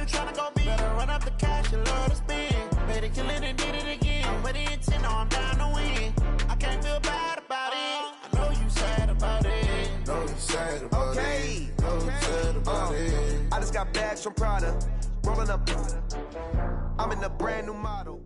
you tryna go be? Better run up the cash and love to spend. Better kill it and did it again. I'm with the intent, no, I'm down to win. I can't feel bad about it. I know you sad about it. Know you sad about it. Know you sad about it. I just got bags from Prada. Rolling up. I'm in a brand new model.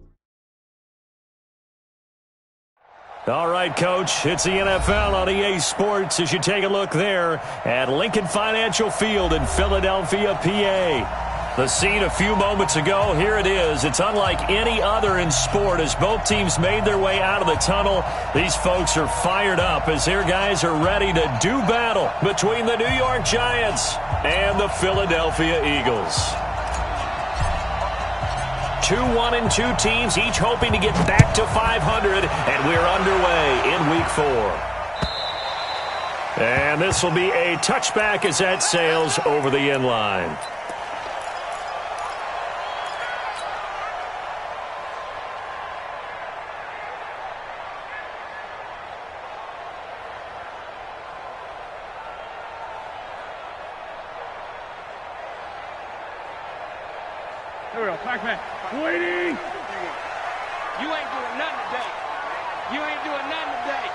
All right, Coach, it's the NFL on EA Sports as you take a look there at Lincoln Financial Field in Philadelphia, PA. The scene a few moments ago, here it is. It's unlike any other in sport as both teams made their way out of the tunnel. These folks are fired up as their guys are ready to do battle between the New York Giants and the Philadelphia Eagles. 2-1-2 teams, each hoping to get back to 500, and we're underway in Week 4. And this will be a touchback as that sails over the end line. Here we go, Pac-Man. Waiting! You ain't doing nothing today. You ain't doing nothing today.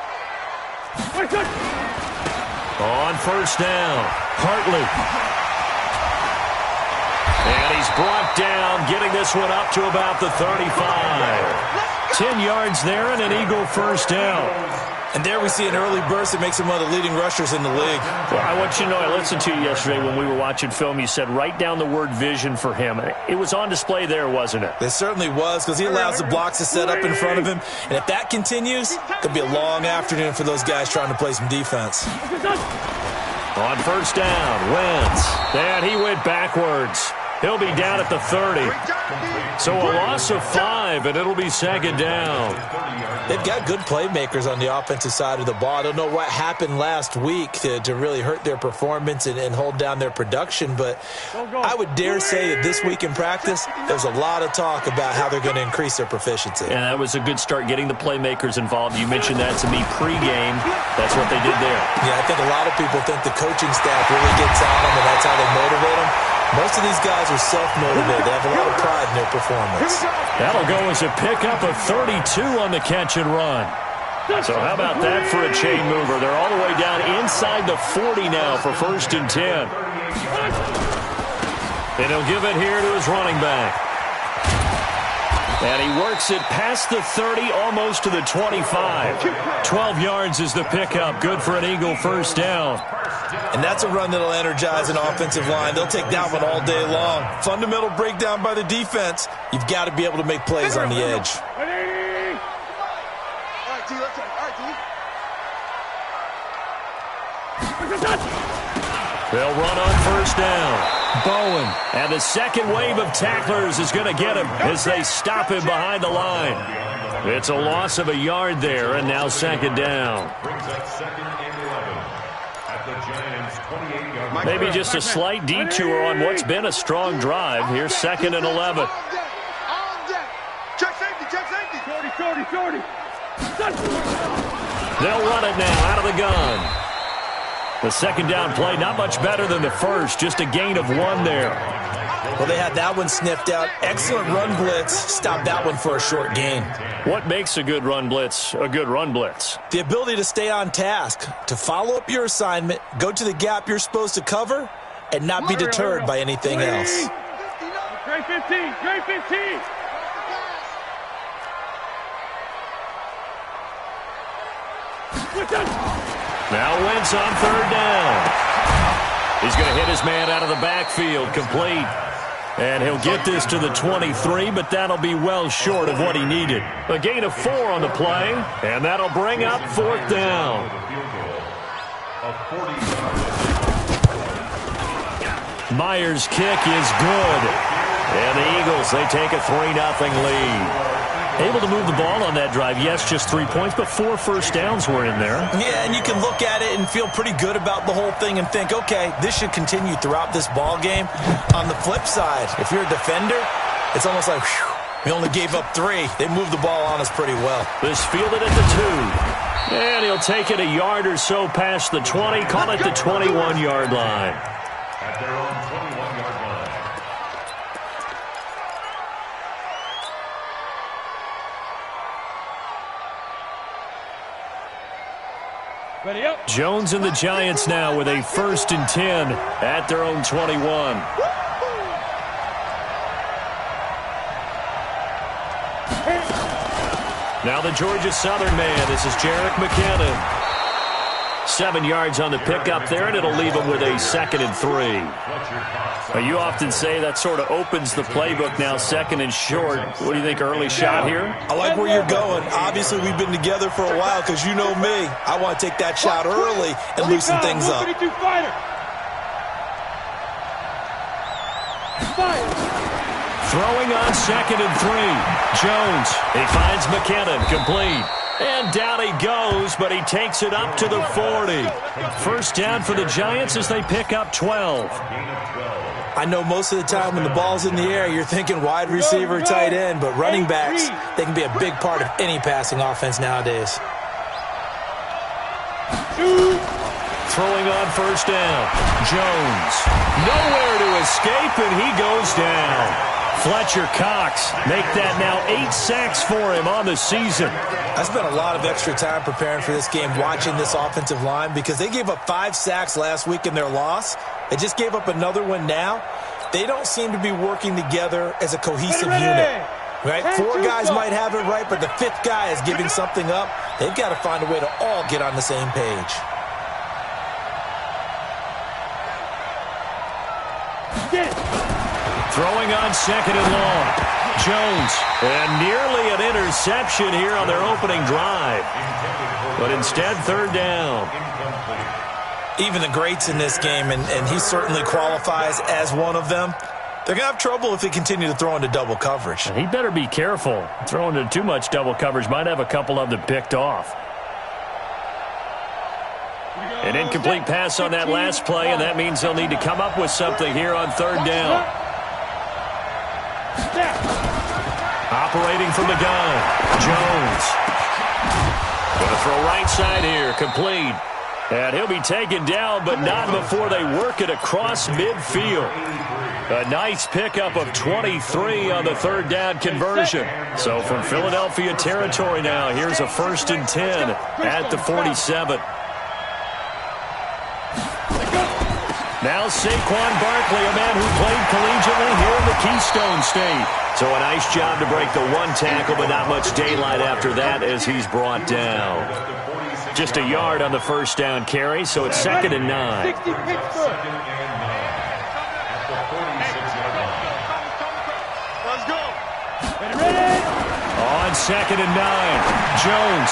On first down, Hartley. And he's brought down, getting this one up to about the 35. 10 yards there and an Eagle first down. And there we see an early burst that makes him one of the leading rushers in the league. Well, I want you to know, I listened to you yesterday when we were watching film. You said write down the word vision for him. It was on display there, wasn't it? It certainly was, because he allows the blocks to set up in front of him. And if that continues, it could be a long afternoon for those guys trying to play some defense. On first down, Wentz. And he went backwards. He'll be down at the 30. So a loss of 5, and it'll be second down. They've got good playmakers on the offensive side of the ball. I don't know what happened last week to really hurt their performance and hold down their production, but I would dare say that this week in practice, there's a lot of talk about how they're going to increase their proficiency. And that was a good start, getting the playmakers involved. You mentioned that to me pregame. That's what they did there. Yeah, I think a lot of people think the coaching staff really gets on them, and that's how they motivate them. Most of these guys are self-motivated. They have a lot of pride in their performance. That'll go as a pickup of 32 on the catch and run. So how about that for a chain mover? They're all the way down inside the 40 now for first and 10. And he'll give it here to his running back. And he works it past the 30, almost to the 25. 12 yards is the pickup. Good for an Eagle first down. And that's a run that'll energize an offensive line. They'll take that one all day long. Fundamental breakdown by the defense. You've got to be able to make plays on the edge. They'll run on first down. Bowen. And the second wave of tacklers is going to get him as they stop him behind the line. It's a loss of a yard there, and now second down. Maybe just a slight detour on what's been a strong drive. Here's second and 11. Check safety, check safety. 40. They'll run it now out of the gun. The second down play, not much better than the first, just a gain of 1 there. Well, they had that one sniffed out. Excellent run blitz. Stopped that one for a short gain. What makes a good run blitz a good run blitz? The ability to stay on task, to follow up your assignment, go to the gap you're supposed to cover, and not be deterred by anything else. Great 15, great 15. Now Wentz on third down. He's going to hit his man out of the backfield, complete. And he'll get this to the 23, but that'll be well short of what he needed. A gain of 4 on the play, and that'll bring up fourth down. Myers' kick is good. And the Eagles, they take a 3-0 lead. Able to move the ball on that drive. Yes, just 3 points, but 4 first downs were in there. Yeah, and you can look at it and feel pretty good about the whole thing and think, okay, this should continue throughout this ball game. On the flip side, if you're a defender, it's almost like, whew, we only gave up 3. They moved the ball on us pretty well. This fielded at the 2. And he'll take it a yard or so past the 20, call it the 21-yard line. At their own 21-yard line. Ready up. Jones and the Giants now with a 1st and 10 at their own 21. Now the Georgia Southern man. This is Jerick McKinnon. 7 yards on the pickup there, and it'll leave him with a 2nd and 3. You often say that sort of opens the playbook now, 2nd and short. What do you think, early shot here? I like where you're going. Obviously, we've been together for a while because you know me. I want to take that shot early and loosen things up. Throwing on 2nd and 3. Jones, he finds McKinnon, complete. And down he goes, but he takes it up to the 40. First down for the Giants as they pick up 12. I know most of the time when the ball's in the air, you're thinking wide receiver, tight end, but running backs, they can be a big part of any passing offense nowadays. Throwing on first down. Jones, nowhere to escape, and he goes down. Fletcher Cox make that now 8 sacks for him on the season. I spent a lot of extra time preparing for this game, watching this offensive line, because they gave up 5 sacks last week in their loss. They just gave up another one now. They don't seem to be working together as a cohesive unit. Right? 4 guys might have it right, but the 5th guy is giving something up. They've got to find a way to all get on the same page. Throwing on 2nd and long. Jones, and nearly an interception here on their opening drive. But instead, 3rd down. Even the greats in this game, and he certainly qualifies as one of them, they're going to have trouble if they continue to throw into double coverage. He better be careful. Throwing into too much double coverage might have a couple of them picked off. An incomplete pass on that last play, and that means they'll need to come up with something here on 3rd down. Operating from the gun, Jones. Going to throw right side here, complete. And he'll be taken down, but not before they work it across midfield. A nice pickup of 23 on the 3rd down conversion. So from Philadelphia territory now, here's a 1st and 10 at the 47. Now Saquon Barkley, a man who played collegiately here in the Keystone State. So a nice job to break the 1 tackle, but not much daylight after that as he's brought down. Just a yard on the 1st down carry, so it's 2nd and 9. Let's go. On 2nd and 9, Jones.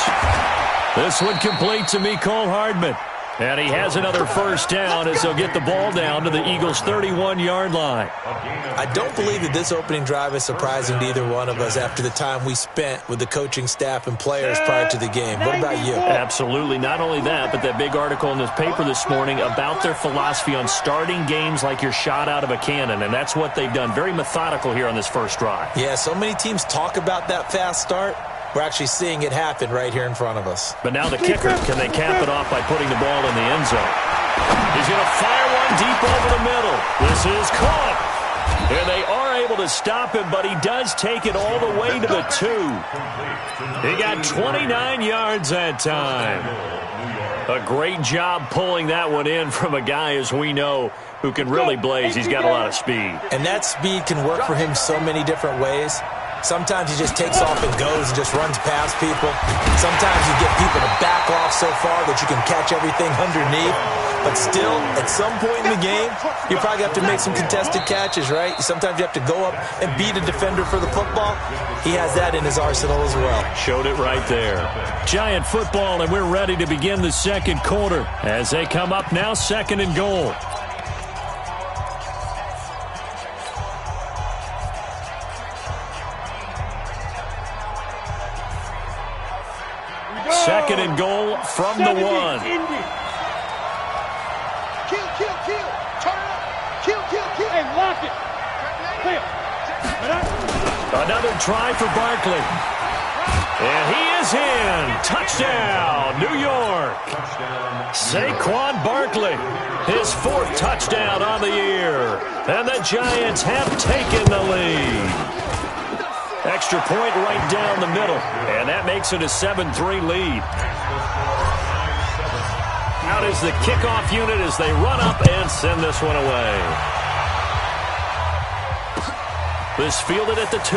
This one complete to Mecole Hardman. And he has another 1st down as they'll get the ball down to the Eagles' 31-yard line. I don't believe that this opening drive is surprising to either one of us after the time we spent with the coaching staff and players prior to the game. What about you? Absolutely. Not only that, but that big article in this paper this morning about their philosophy on starting games like you're shot out of a cannon, and that's what they've done. Very methodical here on this first drive. Yeah, so many teams talk about that fast start. We're actually seeing it happen right here in front of us. But now the kicker, can they cap it off by putting the ball in the end zone? He's going to fire one deep over the middle. This is caught. And they are able to stop him, but he does take it all the way to the 2. He got 29 yards that time. A great job pulling that one in from a guy, as we know, who can really blaze. He's got a lot of speed. And that speed can work for him so many different ways. Sometimes he just takes off and goes and just runs past people. Sometimes you get people to back off so far that you can catch everything underneath. But still, at some point in the game, you probably have to make some contested catches, right? Sometimes you have to go up and beat a defender for the football. He has that in his arsenal as well. Showed it right there. Giant football, and we're ready to begin the 2nd quarter as they come up now 2nd and goal. Second and goal from the 1. Kill. Turn it up. Kill. Hey, lock it. Clear. Another try for Barkley. And he is in. Touchdown, New York. Saquon Barkley, his 4th touchdown on the year. And the Giants have taken the lead. Extra point right down the middle, and that makes it a 7-3 lead. Out is the kickoff unit as they run up and send this one away. This fielded at the 2.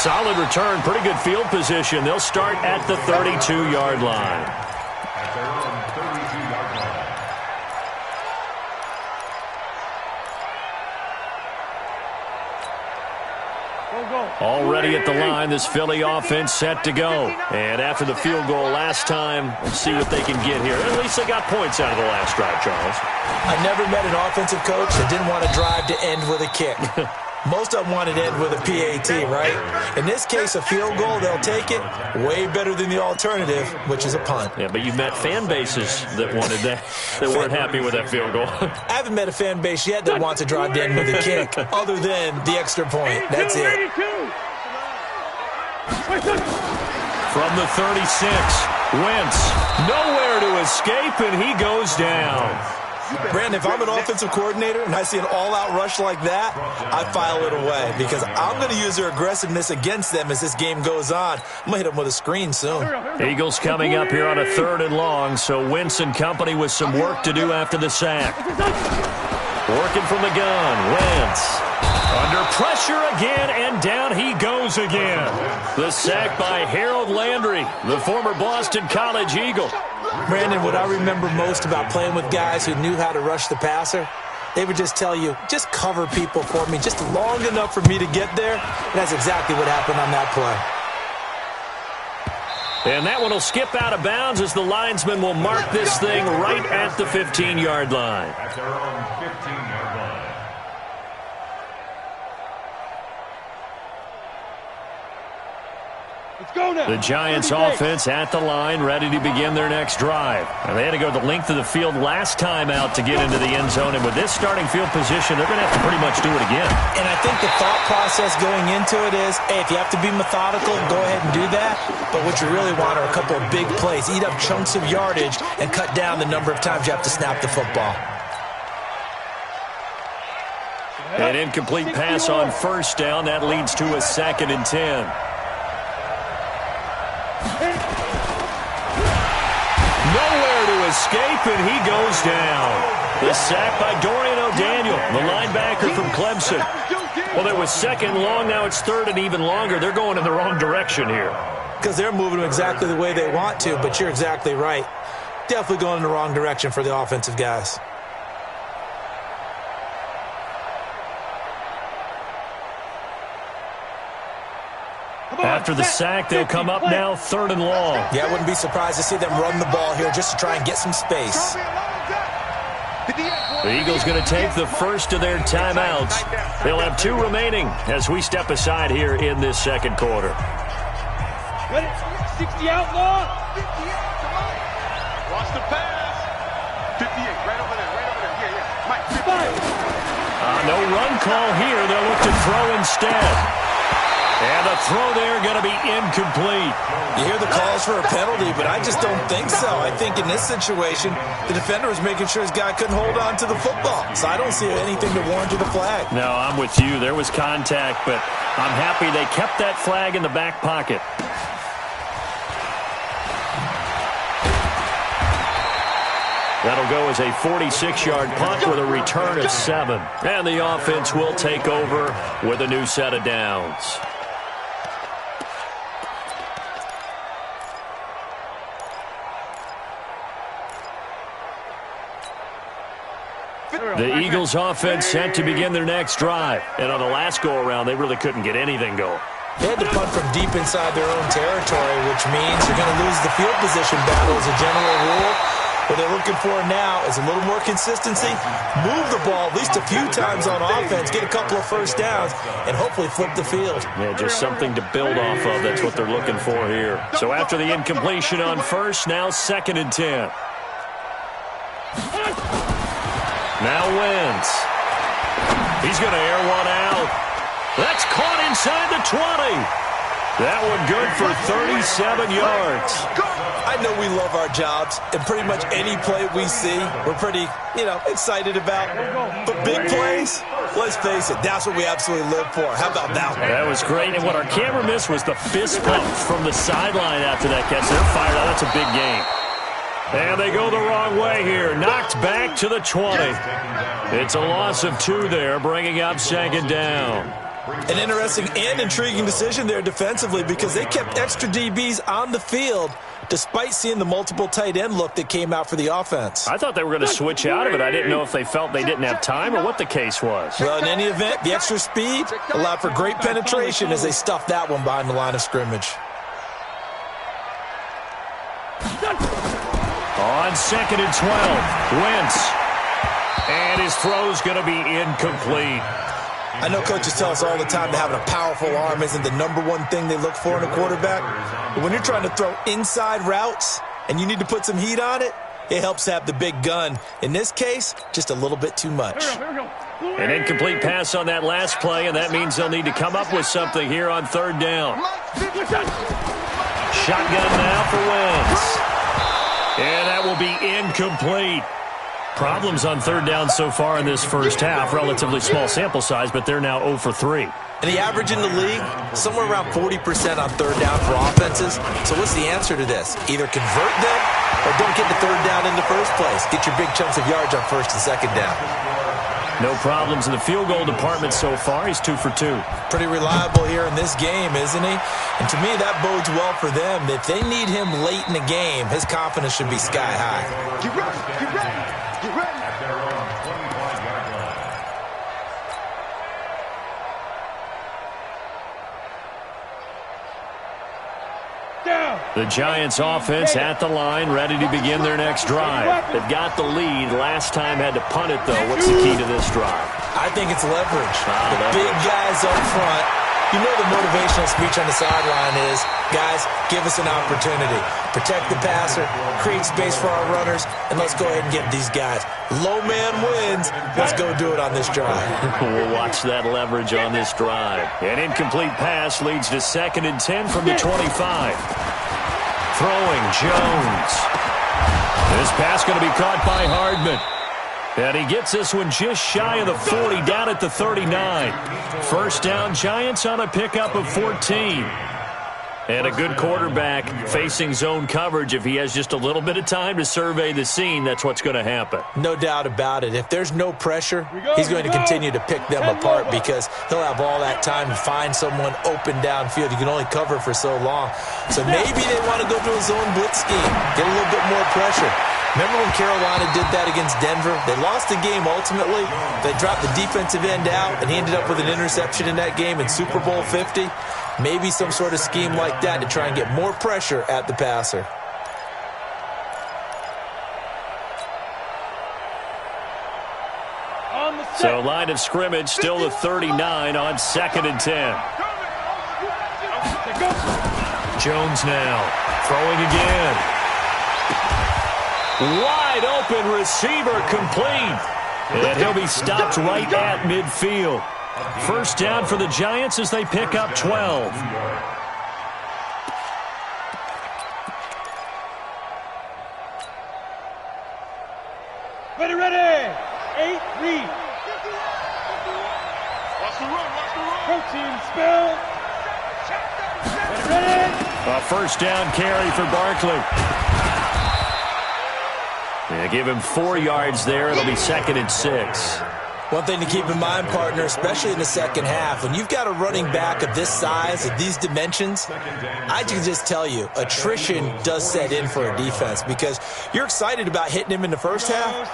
Solid return, pretty good field position. They'll start at the 32-yard line. Already at the line, this Philly offense set to go. And after the field goal last time, we'll see what they can get here. At least they got points out of the last drive, Charles. I never met an offensive coach that didn't want to drive to end with a kick. Most of them wanted to end with a PAT, right? In this case, a field goal, they'll take it. Way better than the alternative, which is a punt. Yeah, but you've met fan bases that wanted that, that weren't happy with that field goal. I haven't met a fan base yet that wants to drive to end with a kick, other than the extra point. That's it. From the 36, Wentz, nowhere to escape, and he goes down. Brandon, if I'm an offensive coordinator and I see an all-out rush like that, I file it away because I'm going to use their aggressiveness against them as this game goes on. I'm going to hit them with a screen soon. Eagles coming up here on a 3rd and long, so Wentz and company with some work to do after the sack. Working from the gun, Wentz. Under pressure again, and down he goes again. The sack by Harold Landry, the former Boston College Eagle. Brandon, what I remember most about playing with guys who knew how to rush the passer, they would just tell you, just cover people for me, just long enough for me to get there. And that's exactly what happened on that play. And that one will skip out of bounds as the linesman will mark this thing right at the 15-yard line. At their own 15-yard line. The Giants offense at the line, ready to begin their next drive. And they had to go the length of the field last time out to get into the end zone. And with this starting field position, they're going to have to pretty much do it again. And I think the thought process going into it is, hey, if you have to be methodical, go ahead and do that. But what you really want are a couple of big plays. Eat up chunks of yardage and cut down the number of times you have to snap the football. An incomplete pass on first down. That leads to a 2nd and 10. Nowhere to escape, and he goes down. The sack by Dorian O'Daniel, the linebacker from Clemson. Well, it was 2nd long, now it's 3rd and even longer. They're going in the wrong direction here. Because they're moving them exactly the way they want to, but you're exactly right. Definitely going in the wrong direction for the offensive guys. After the sack, they'll come up now 3rd and long. Yeah, I wouldn't be surprised to see them run the ball here just to try and get some space. The Eagles going to take the first of their timeouts. They'll have 2 remaining as we step aside here in this 2nd quarter. 60 outlaw. Watch the pass. 58, right over there, Yeah. Mike, 58. No run call here. They'll look to throw instead. And the throw there going to be incomplete. You hear the calls for a penalty, but I just don't think so. I think in this situation, the defender was making sure his guy couldn't hold on to the football. So I don't see anything to warrant the flag. No, I'm with you. There was contact, but I'm happy they kept that flag in the back pocket. That'll go as a 46-yard punt with a return of 7. And the offense will take over with a new set of downs. The Eagles offense set to begin their next drive. And on the last go-around, they really couldn't get anything going. They had to punt from deep inside their own territory, which means you're going to lose the field position battle as a general rule. What they're looking for now is a little more consistency, move the ball at least a few times on offense, get a couple of first downs, and hopefully flip the field. Yeah, just something to build off of. That's what they're looking for here. So after the incompletion on first, now 2nd and 10. Now Wentz. He's going to air one out. That's caught inside the 20. That one good for 37 yards. I know we love our jobs, and pretty much any play we see, we're pretty, excited about. But big plays, Let's face it, that's what we absolutely live for. How about that one? That was great. And what our camera missed was the fist pump from the sideline after that catch. They're fired out. That's a big game. And they go the wrong way here. Knocked back to the 20. It's a loss of 2 there, bringing up 2nd down. An interesting and intriguing decision there defensively because they kept extra DBs on the field despite seeing the multiple tight end look that came out for the offense. I thought they were going to switch out of it. I didn't know if they felt they didn't have time or what the case was. Well, in any event, the extra speed allowed for great penetration as they stuffed that one behind the line of scrimmage. On 2nd and 12, Wentz. And his throw's going to be incomplete. I know coaches tell us all the time that having a powerful arm isn't the #1 thing they look for in a quarterback. But when you're trying to throw inside routes and you need to put some heat on it, it helps to have the big gun. In this case, just a little bit too much. An incomplete pass on that last play, and that means they'll need to come up with something here on 3rd down. Shotgun now for Wentz. And that will be incomplete. Problems on 3rd down so far in this first half. Relatively small sample size, but they're now 0 for 3. And the average in the league, somewhere around 40% on 3rd down for offenses. So what's the answer to this? Either convert them or don't get the 3rd down in the first place. Get your big chunks of yards on 1st and 2nd down. No problems in the field goal department so far. He's 2 for 2. Pretty reliable here in this game, isn't he? And to me, that bodes well for them. If they need him late in the game, his confidence should be sky high. Get ready, get ready, get ready. At their own 25-yard line. Down. The Giants offense at the line, ready to begin their next drive. They've got the lead. Last time had to punt it, though. What's the key to this drive? I think it's leverage. The big guys up front. You know the motivational speech on the sideline is, guys, give us an opportunity. Protect the passer, create space for our runners, and let's go ahead and get these guys. Low man wins. Let's go do it on this drive. We'll watch that leverage on this drive. An incomplete pass leads to 2nd and 10 from the 25. Throwing Jones. This pass going to be caught by Hardman. And he gets this one just shy of the 40, down at the 39. First down, Giants on a pickup of 14. And a good quarterback facing zone coverage. If he has just a little bit of time to survey the scene, that's what's going to happen. No doubt about it. If there's no pressure, he's going to continue to pick them apart because he'll have all that time to find someone open downfield. You can only cover for so long. So maybe they want to go to a zone blitz scheme, get a little bit more pressure. Remember when Carolina did that against Denver? They lost the game ultimately. They dropped the defensive end out, and he ended up with an interception in that game in Super Bowl 50. Maybe some sort of scheme like that to try and get more pressure at the passer. So line of scrimmage still the 39 on 2nd and 10. Jones now throwing again. Wide open receiver complete. And he'll be stopped right at midfield. First down for the Giants as they pick up 12. Ready, ready. 8, read. Watch the run, watch the run. Protein spill. Ready, ready. A first down carry for Barkley. They give him 4 yards there. It'll be 2nd and 6. One thing to keep in mind, partner, especially in the second half, when you've got a running back of this size, of these dimensions, I can just tell you, attrition does set in for a defense because you're excited about hitting him in the first half,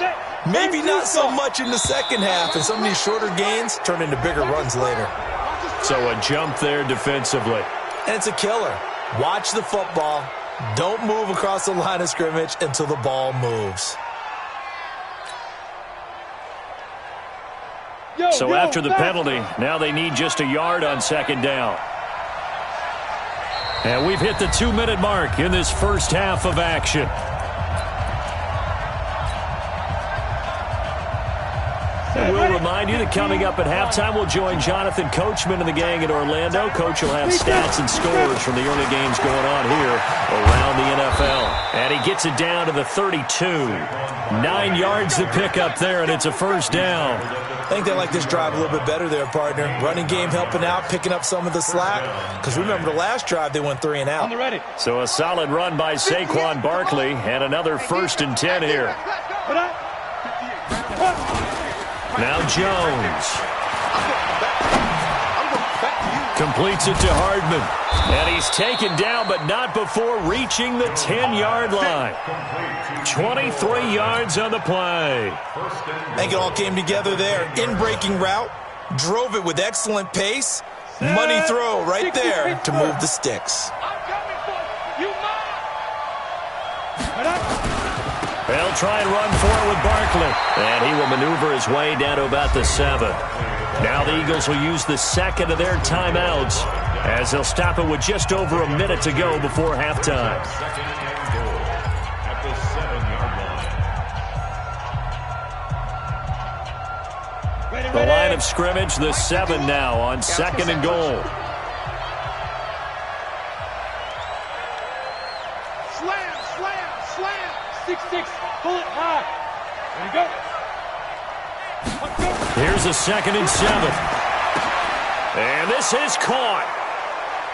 maybe not so much in the second half, and some of these shorter gains turn into bigger runs later. So a jump there defensively. And it's a killer. Watch the football. Don't move across the line of scrimmage until the ball moves. So after the penalty, now they need just a yard on 2nd down. And we've hit the 2-minute mark in this first half of action. And we'll remind you that coming up at halftime, we'll join Jonathan Coachman and the gang in Orlando. Coach will have stats and scores from the early games going on here around the NFL. And he gets it down to the 32. 9 yards to pick up there, and it's a first down. I think they like this drive a little bit better there, partner. Running game helping out, picking up some of the slack. Because remember, the last drive, they went 3 and out. So a solid run by Saquon Barkley, and another 1st and 10 here. Now Jones. Completes it to Hardman. And he's taken down, but not before reaching the 10-yard line. 23 yards on the play. I think it all came together there. In-breaking route. Drove it with excellent pace. Money throw right there to move the sticks. They'll try and run forward with Barkley. And he will maneuver his way down to about the 7. Now the Eagles will use the second of their timeouts as they'll stop it with just over a minute to go before halftime. Second and goal at the 7-yard line. The line of scrimmage, the 7 now on 2nd and goal. Slam, slam, slam. 6-6, pull it high. There you go. Here's a 2nd and 7. And this is caught.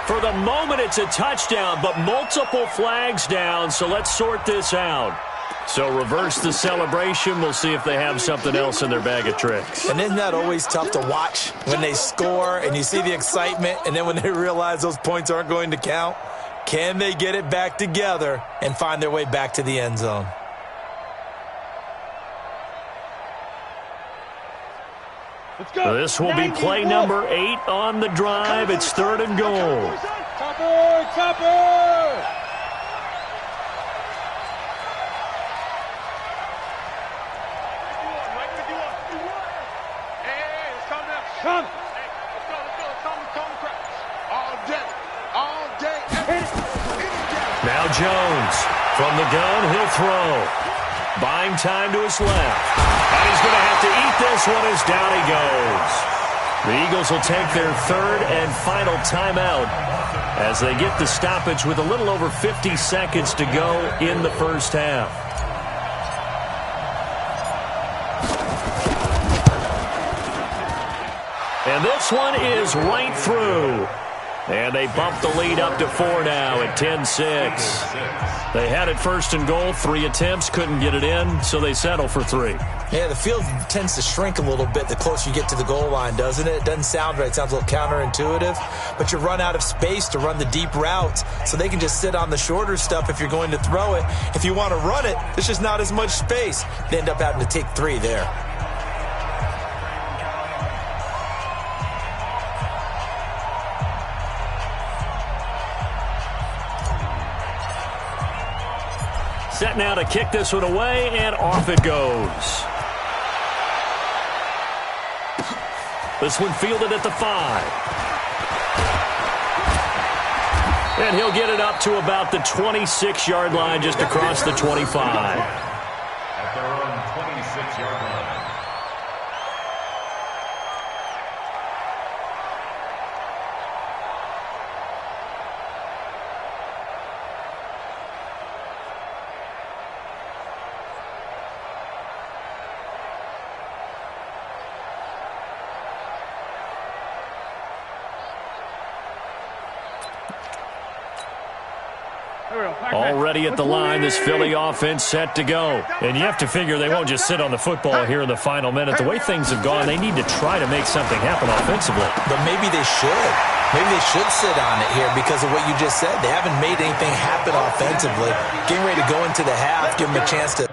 For the moment, it's a touchdown, but multiple flags down, so let's sort this out. So reverse the celebration. We'll see if they have something else in their bag of tricks. And isn't that always tough to watch when they score and you see the excitement, and then when they realize those points aren't going to count? Can they get it back together and find their way back to the end zone? This will be play number 8 on the drive. It's 3rd and goal. Topper, topper. Come. All day. Now Jones from the gun. He'll throw. Buying time to his left. And he's going to have to eat this one as down he goes. The Eagles will take their 3rd and final timeout as they get the stoppage with a little over 50 seconds to go in the first half. And this one is right through. And they bump the lead up to 4 now at 10-6. They had it 1st and goal, 3 attempts, couldn't get it in, so they settle for 3. Yeah, the field tends to shrink a little bit the closer you get to the goal line, doesn't it? It doesn't sound right. It sounds a little counterintuitive. But you run out of space to run the deep routes, so they can just sit on the shorter stuff if you're going to throw it. If you want to run it, there's just not as much space. They end up having to take 3 there. Set now to kick this one away, and off it goes. This one fielded at the 5. And he'll get it up to about the 26-yard line, just across the 25. At their own 26-yard line. Already at the line, this Philly offense set to go. And you have to figure they won't just sit on the football here in the final minute. The way things have gone, they need to try to make something happen offensively. But maybe they should. Maybe they should sit on it here because of what you just said. They haven't made anything happen offensively. Getting ready to go into the half, give them a chance to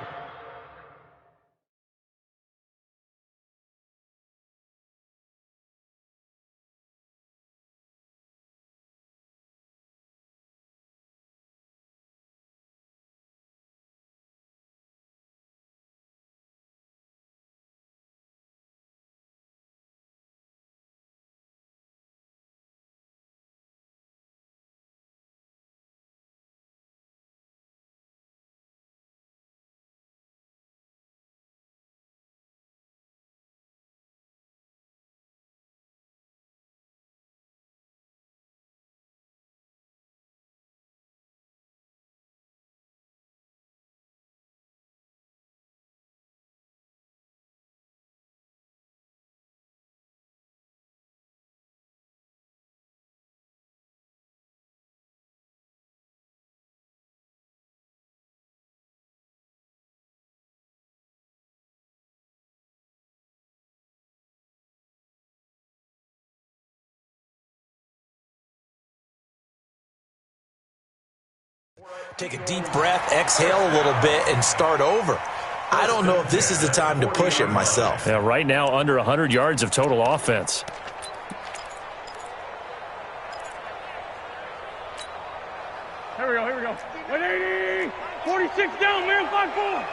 take a deep breath, exhale a little bit, and start over. I don't know if this is the time to push it myself. Yeah, right now under 100 yards of total offense. Here we go. 180. 46 down, man. 5-4.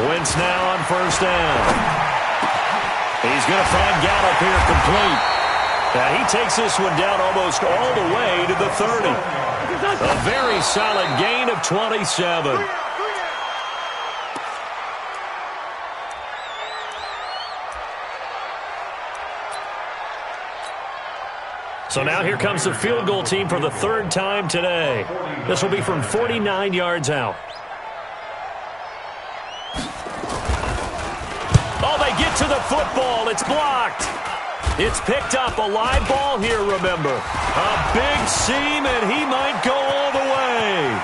Wentz now on first down. He's going to find Gallup here complete. Now he takes this one down almost all the way to the 30. A very solid gain of 27. So now here comes the field goal team for the third time today. This will be from 49 yards out. Oh, they get to the football. It's blocked. It's picked up. A live ball here, remember. A big seam, and he might go all the way.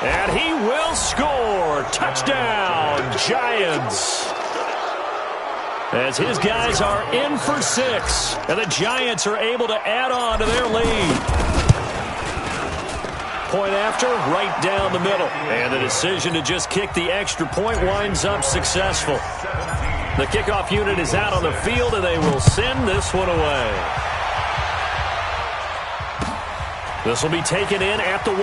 And he will score. Touchdown, Giants. As his guys are in for 6. And the Giants are able to add on to their lead. Point after, right down the middle. And the decision to just kick the extra point winds up successful. The kickoff unit is out on the field, and they will send this one away. This will be taken in at the 1.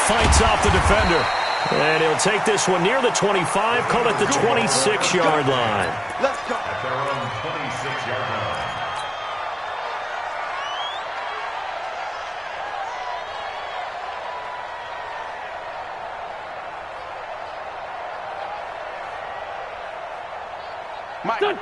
Fights off the defender. And he'll take this one near the 25, call it the 26-yard line. Let's go. At their own 26-yard line.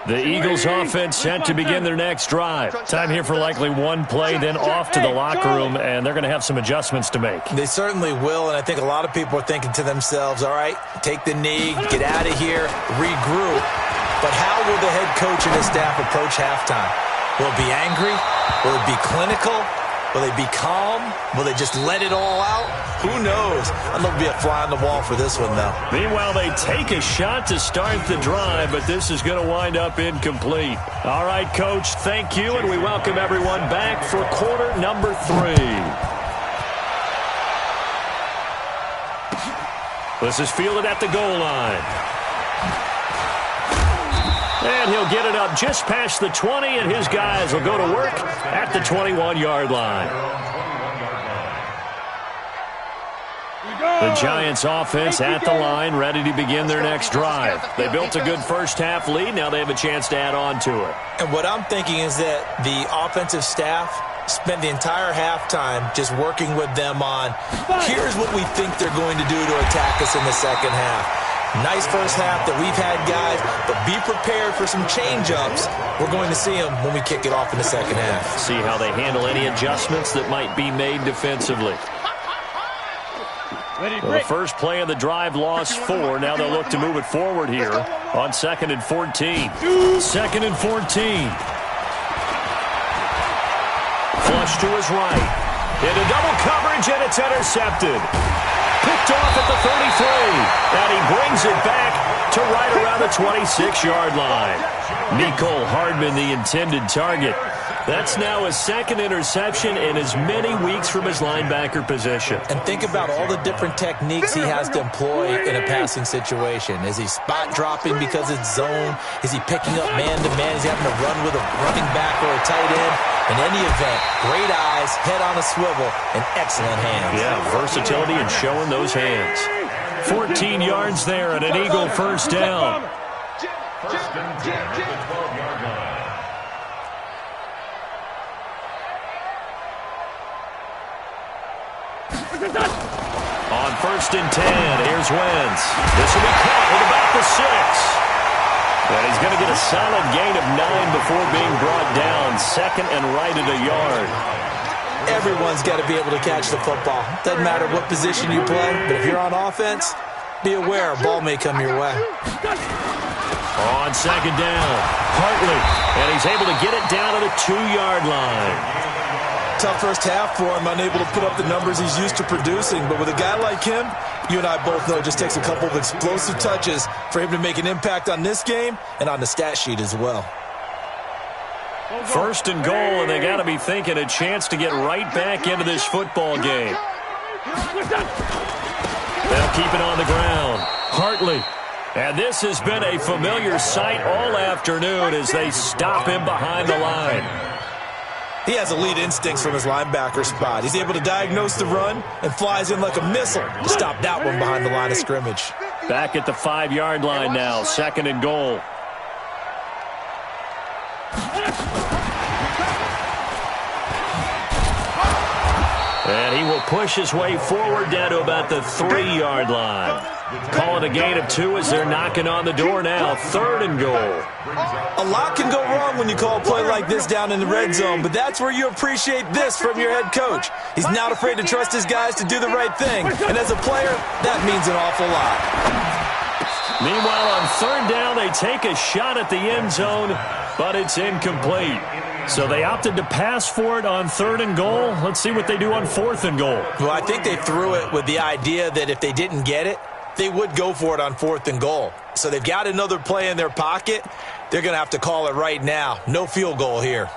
The Eagles offense set to begin their next drive. Time here for likely one play, then off to the locker room, and they're going to have some adjustments to make. They certainly will, and I think a lot of people are thinking to themselves, all right, take the knee, get out of here, regroup. But how will the head coach and his staff approach halftime? Will it be angry? Will it be clinical? Will they be calm? Will they just let it all out? Who knows? I'd love to be a fly on the wall for this one, though. Meanwhile, they take a shot to start the drive, but this is going to wind up incomplete. All right, Coach, thank you, and we welcome everyone back for quarter number 3. This is fielded at the goal line. And he'll get it up just past the 20, and his guys will go to work at the 21-yard line. The Giants offense at the line, ready to begin their next drive. They built a good first-half lead. Now they have a chance to add on to it. And what I'm thinking is that the offensive staff spent the entire halftime just working with them on, here's what we think they're going to do to attack us in the second half. Nice first half that we've had, guys, but be prepared for some change-ups. We're going to see them when we kick it off in the second half. See how they handle any adjustments that might be made defensively. Well, the first play of the drive lost 4. Now they'll look to move it forward here on 2nd and 14. 2nd and 14. Flush to his right. Into double coverage, and it's intercepted. Picked off at the 33, and he brings it back to right around the 26-yard line. Mecole Hardman, the intended target. That's now his second interception in as many weeks from his linebacker position. And think about all the different techniques he has to employ in a passing situation. Is he spot dropping because it's zone? Is he picking up man-to-man? Is he having to run with a running back or a tight end? In any event, great eyes, head on a swivel, and excellent hands. Yeah, versatility and showing those hands. 14 yards there and an Eagle first down. First and 10 at the 12-yard line. On 1st and 10, here's Wentz. This will be caught at about the 6. And he's going to get a solid gain of 9 before being brought down. 2nd and right at a yard. Everyone's got to be able to catch the football. Doesn't matter what position you play, but if you're on offense, be aware a ball may come your way. On 2nd down, Hartley. And he's able to get it down to the 2-yard line. Tough first half for him, unable to put up the numbers he's used to producing. But with a guy like him, you and I both know it just takes a couple of explosive touches for him to make an impact on this game and on the stat sheet as well. First and goal, and they got to be thinking a chance to get right back into this football game. They'll keep it on the ground. Hartley. And this has been a familiar sight all afternoon as they stop him behind the line. He has elite instincts from his linebacker spot. He's able to diagnose the run and flies in like a missile to stop that one behind the line of scrimmage. Back at the 5-yard line now, second and goal. And he will push his way forward down to about the 3-yard line. Call it a gain of 2 as they're knocking on the door now. Third and goal. A lot can go wrong when you call a play like this down in the red zone, but that's where you appreciate this from your head coach. He's not afraid to trust his guys to do the right thing, and as a player, that means an awful lot. Meanwhile, on third down, they take a shot at the end zone, but it's incomplete. So they opted to pass for it on third and goal. Let's see what they do on fourth and goal. Well, I think they threw it with the idea that if they didn't get it, they would go for it on fourth and goal. So they've got another play in their pocket. They're going to have to call it right now. No field goal here.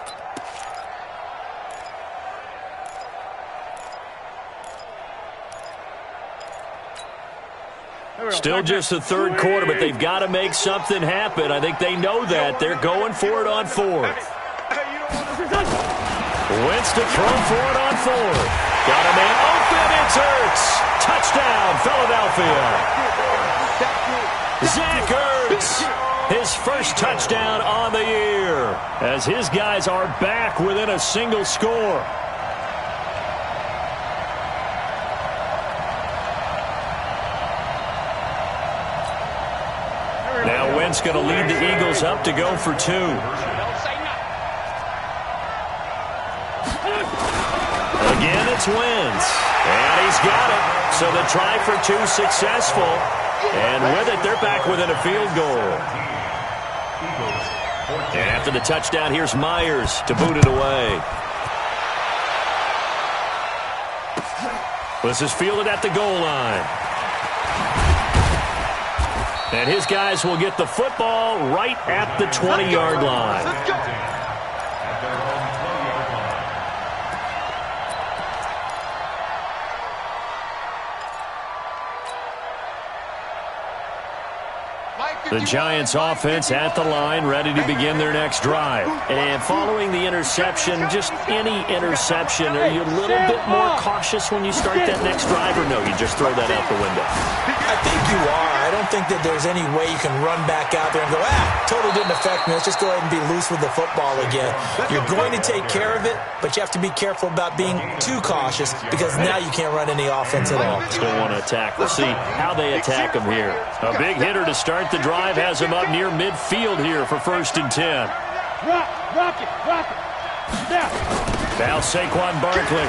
Still just the third quarter, but they've got to make something happen. I think they know that. They're going for it on fourth. Wentz to throw for it on fourth. Got a man open. It's Ertz. Touchdown, Philadelphia. Zach Ertz, his first touchdown on the year, as his guys are back within a single score. Now Wentz going to lead the Eagles up to go for 2. Again, it's Wentz. And he's got it. So the try for 2 successful. And with it, they're back within a field goal. And after the touchdown, here's Myers to boot it away. This is fielded at the goal line. And his guys will get the football right at the 20-yard line. The Giants offense at the line, ready to begin their next drive. And following the interception, just any interception, are you a little bit more cautious when you start that next drive, or no, you just throw that out the window? I think you are. I don't think that there's any way you can run back out there and go, totally didn't affect me. Let's just go ahead and be loose with the football again. You're going to take care of it, but you have to be careful about being too cautious because now you can't run any offense at all. Still want to attack. We'll see how they attack him here. A big hitter to start the drive has him up near midfield here for 1st and 10. Rock it. Now Saquon Barkley.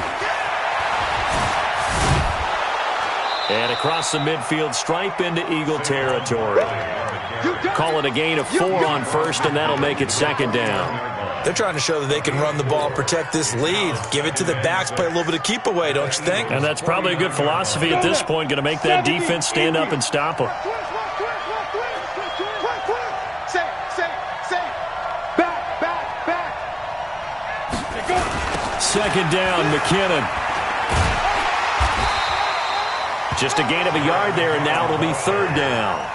And across the midfield stripe into Eagle territory. Call it a gain of 4 on first, and that'll make it 2nd down. They're trying to show that they can run the ball, protect this lead. Give it to the backs, play a little bit of keep away, don't you think? And that's probably a good philosophy at this point, going to make that defense stand up and stop them. Second down, McKinnon. Just a gain of a yard there, and now it'll be 3rd down.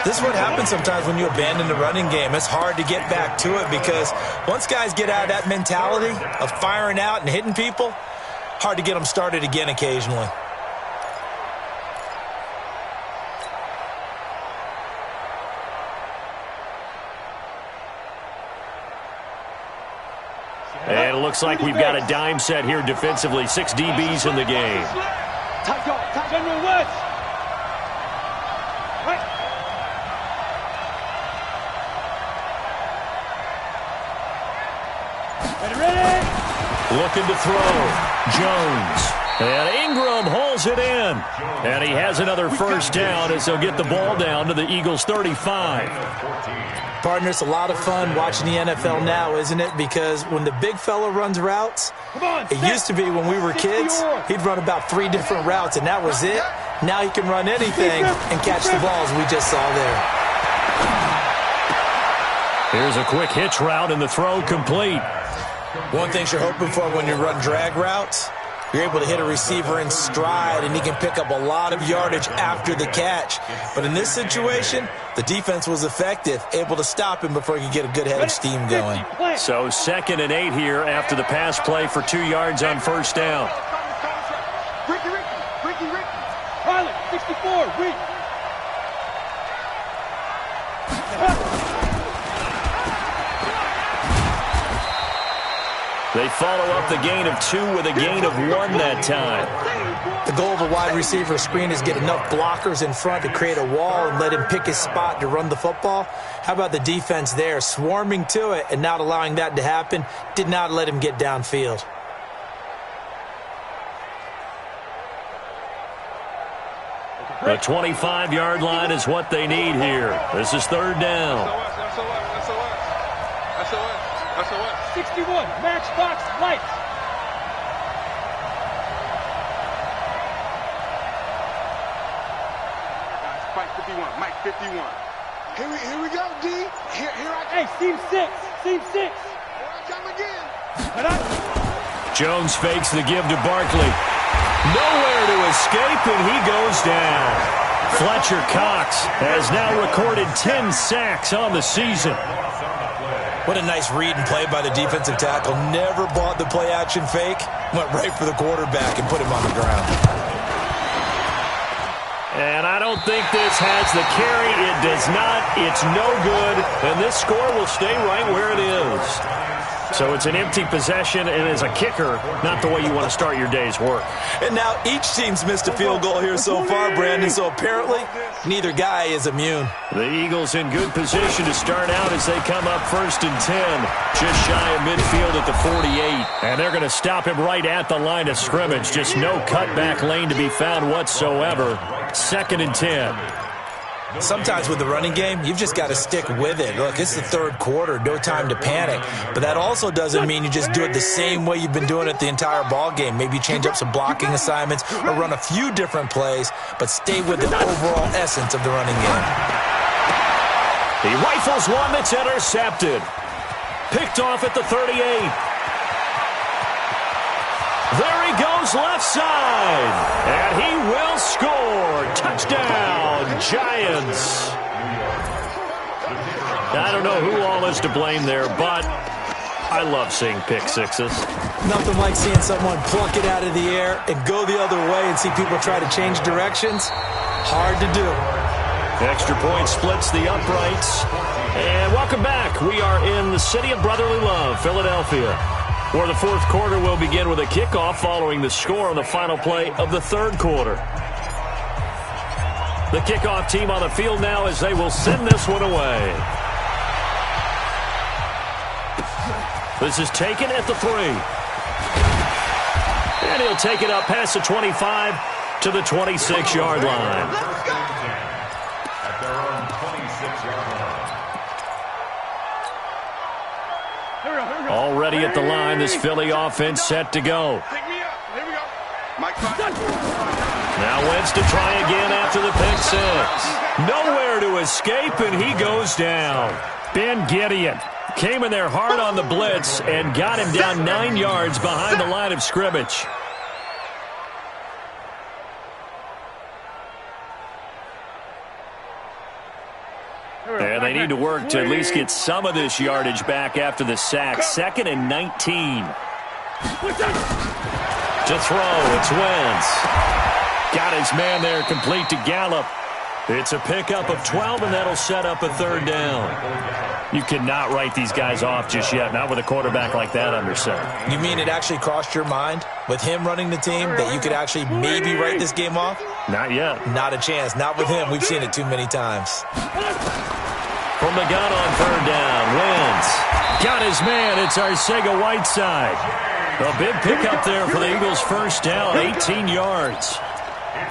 This is what happens sometimes when you abandon the running game. It's hard to get back to it because once guys get out of that mentality of firing out and hitting people, hard to get them started again occasionally. And it looks like we've got a dime set here defensively. 6 DBs in the game. General Wentz. Ready? Looking to throw. Jones. And Ingram hauls it in. And he has another first down as he'll get the ball down to the Eagles' 35. Partner, it's a lot of fun watching the NFL now, isn't it? Because when the big fella runs routes, it used to be when we were kids, he'd run about 3 different routes, and that was it. Now he can run anything and catch the balls we just saw there. Here's a quick hitch route, and the throw complete. One thing you're hoping for when you run drag routes, you're able to hit a receiver in stride, and he can pick up a lot of yardage after the catch. But in this situation, the defense was effective, able to stop him before he could get a good head of steam going. So 2nd and 8 here after the pass play for 2 yards on first down. Ricky. Pilot, 64, Rick. They follow up the gain of 2 with a gain of 1 that time. The goal of a wide receiver screen is get enough blockers in front to create a wall and let him pick his spot to run the football. How about the defense there, swarming to it and not allowing that to happen? Did not let him get downfield. The 25-yard line is what they need here. This is 3rd down. SOS. 61, Matchbox Lights. Mike 51, Mike 51. Here we go, D. Here I Hey, Seam 6. Here I come again. Jones fakes the give to Barkley. Nowhere to escape, and he goes down. Fletcher Cox has now recorded 10 sacks on the season. What a nice read and play by the defensive tackle. Never bought the play-action fake. Went right for the quarterback and put him on the ground. And I don't think this has the carry. It does not. It's no good. And this score will stay right where it is. So it's an empty possession, and as a kicker, not the way you want to start your day's work. And now each team's missed a field goal here so far, Brandon, so apparently neither guy is immune. The Eagles in good position to start out as they come up 1st and 10, just shy of midfield at the 48. And they're going to stop him right at the line of scrimmage. Just no cutback lane to be found whatsoever. 2nd and 10. Sometimes with the running game, you've just got to stick with it. Look, it's the 3rd quarter, no time to panic. But that also doesn't mean you just do it the same way you've been doing it the entire ball game. Maybe change up some blocking assignments or run a few different plays, but stay with the overall essence of the running game. He rifles one that's intercepted. Picked off at the 38. There he goes left side. And he will score. Touchdown, Giants. I don't know who all is to blame there, but I love seeing pick sixes. Nothing like seeing someone pluck it out of the air and go the other way and see people try to change directions. Hard to do. Extra point splits the uprights. And welcome back. We are in the city of brotherly love, Philadelphia, where the 4th quarter will begin with a kickoff following the score on the final play of the 3rd quarter. The kickoff team on the field now as they will send this one away. This is taken at the 3. And he'll take it up past the 25 to the 26-yard line. At their own 26-yard line. Already at the line, this Philly offense set to go. Pick me up. Here we go. Mike. Now Wentz to try again after the pick six. Nowhere to escape, and he goes down. Ben Gideon came in there hard on the blitz and got him down 9 yards behind the line of scrimmage. And they need to work to at least get some of this yardage back after the sack. 2nd and 19. To throw, it's Wentz. Got his man there complete to Gallup. It's a pickup of 12, and that'll set up a 3rd down. You cannot write these guys off just yet, not with a quarterback like that under center. You mean it actually crossed your mind with him running the team that you could actually maybe write this game off? Not yet. Not a chance. Not with him. We've seen it too many times. From the gun on 3rd down, Wentz got his man. It's Arcega-Whiteside. A big pickup there for the Eagles' 1st down, 18 yards.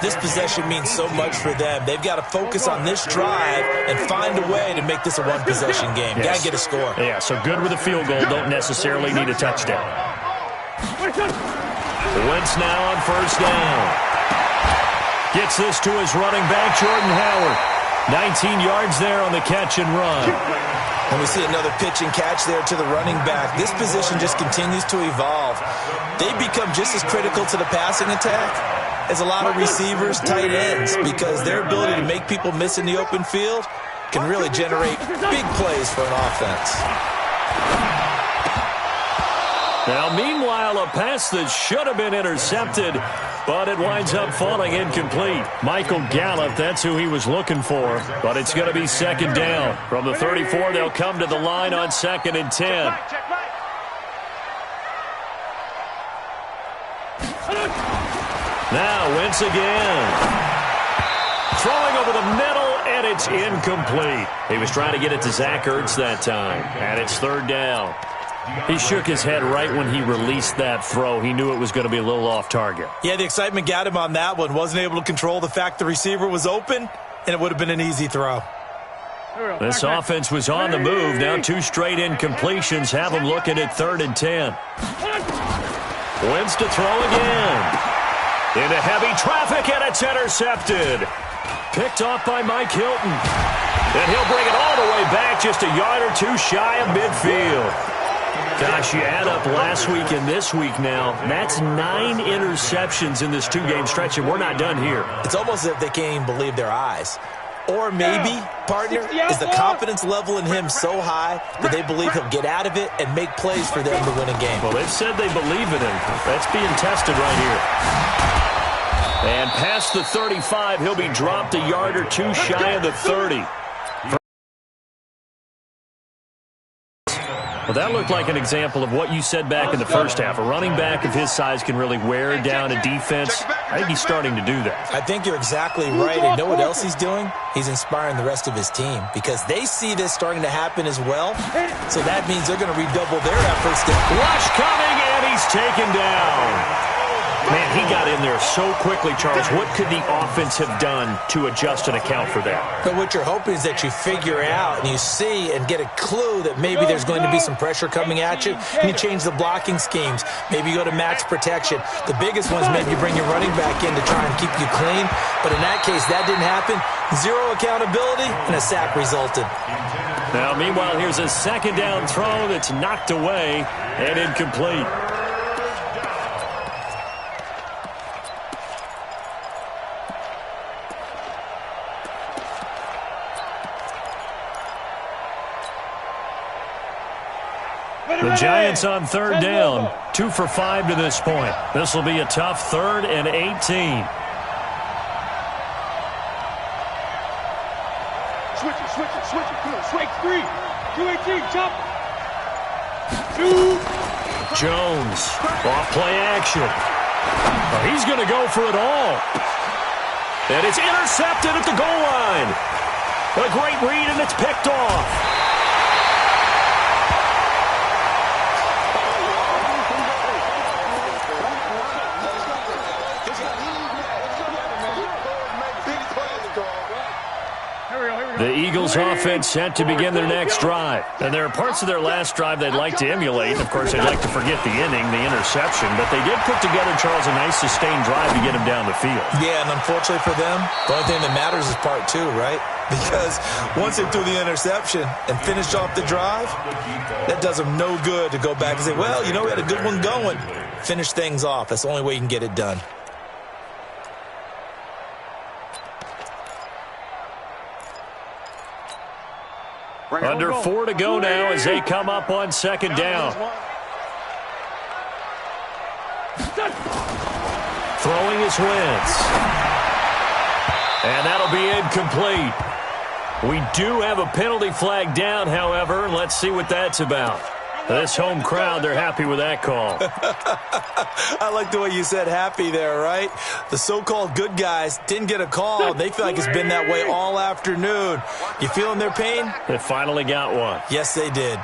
This possession means so much for them. They've got to focus on this drive and find a way to make this a one-possession game. Got to get a score. Yeah, so good with a field goal. Don't necessarily need a touchdown. Wentz now on 1st down. Gets this to his running back, Jordan Howard. 19 yards there on the catch and run. And we see another pitch and catch there to the running back. This position just continues to evolve. They become just as critical to the passing attack as a lot of receivers, tight ends, because their ability to make people miss in the open field can really generate big plays for an offense. Now, meanwhile, a pass that should have been intercepted, but it winds up falling incomplete. Michael Gallup, that's who he was looking for, but it's going to be second down. From the 34, they'll come to the line on 2nd and 10. Now, Wentz again. Throwing over the middle, and it's incomplete. He was trying to get it to Zach Ertz that time, and it's 3rd down. He shook his head right when he released that throw. He knew it was going to be a little off target. Yeah, the excitement got him on that one. Wasn't able to control the fact the receiver was open, and it would have been an easy throw. This offense was on the move. Now 2 straight incompletions have them looking at 3rd and 10. Wentz to throw again. Into heavy traffic, and it's intercepted. Picked off by Mike Hilton. And he'll bring it all the way back, just a yard or 2 shy of midfield. Gosh, you add up last week and this week now, that's 9 interceptions in this 2-game stretch, and we're not done here. It's almost as if they can't even believe their eyes. Or maybe, partner, is the confidence level in him so high that they believe he'll get out of it and make plays for them to win a game. Well, they've said they believe in him. That's being tested right here. And past the 35, he'll be dropped a yard or 2 shy of the 30. Well, that looked like an example of what you said back in the first half. A running back of his size can really wear down a defense. I think he's starting to do that. I think you're exactly right. And know what else he's doing? He's inspiring the rest of his team because they see this starting to happen as well. So that means they're going to redouble their efforts. Rush coming, and he's taken down. Man, he got in there so quickly, Charles. What could the offense have done to adjust and account for that? But what you're hoping is that you figure out and you see and get a clue that maybe there's going to be some pressure coming at you, and you change the blocking schemes. Maybe you go to max protection. The biggest ones, maybe you bring your running back in to try and keep you clean. But in that case, that didn't happen. 0 accountability, and a sack resulted. Now, meanwhile, here's a 2nd down throw that's knocked away and incomplete. The Giants on 3rd down, 2 for 5 to this point. This will be a tough 3rd and 18. Switch it. Come on, switch 3. 2-18, chop. 2. Jones, off play action. Oh, he's going to go for it all. And it's intercepted at the goal line. A great read, and it's picked off. The Eagles offense set to begin their next drive. And there are parts of their last drive they'd like to emulate. Of course, they'd like to forget the inning, the interception. But they did put together, Charles, a nice sustained drive to get him down the field. Yeah, and unfortunately for them, the only thing that matters is part 2, right? Because once they threw the interception and finished off the drive, that does them no good to go back and say, well, you know, we had a good one going. Finish things off. That's the only way you can get it done. Under 4 to go now as they come up on 2nd down. Throwing is Wentz. And that'll be incomplete. We do have a penalty flag down, however. Let's see what that's about. This home crowd, they're happy with that call. I like the way you said happy there, right? The so-called good guys didn't get a call. They feel like it's been that way all afternoon. You feeling their pain? They finally got one. Yes, they did.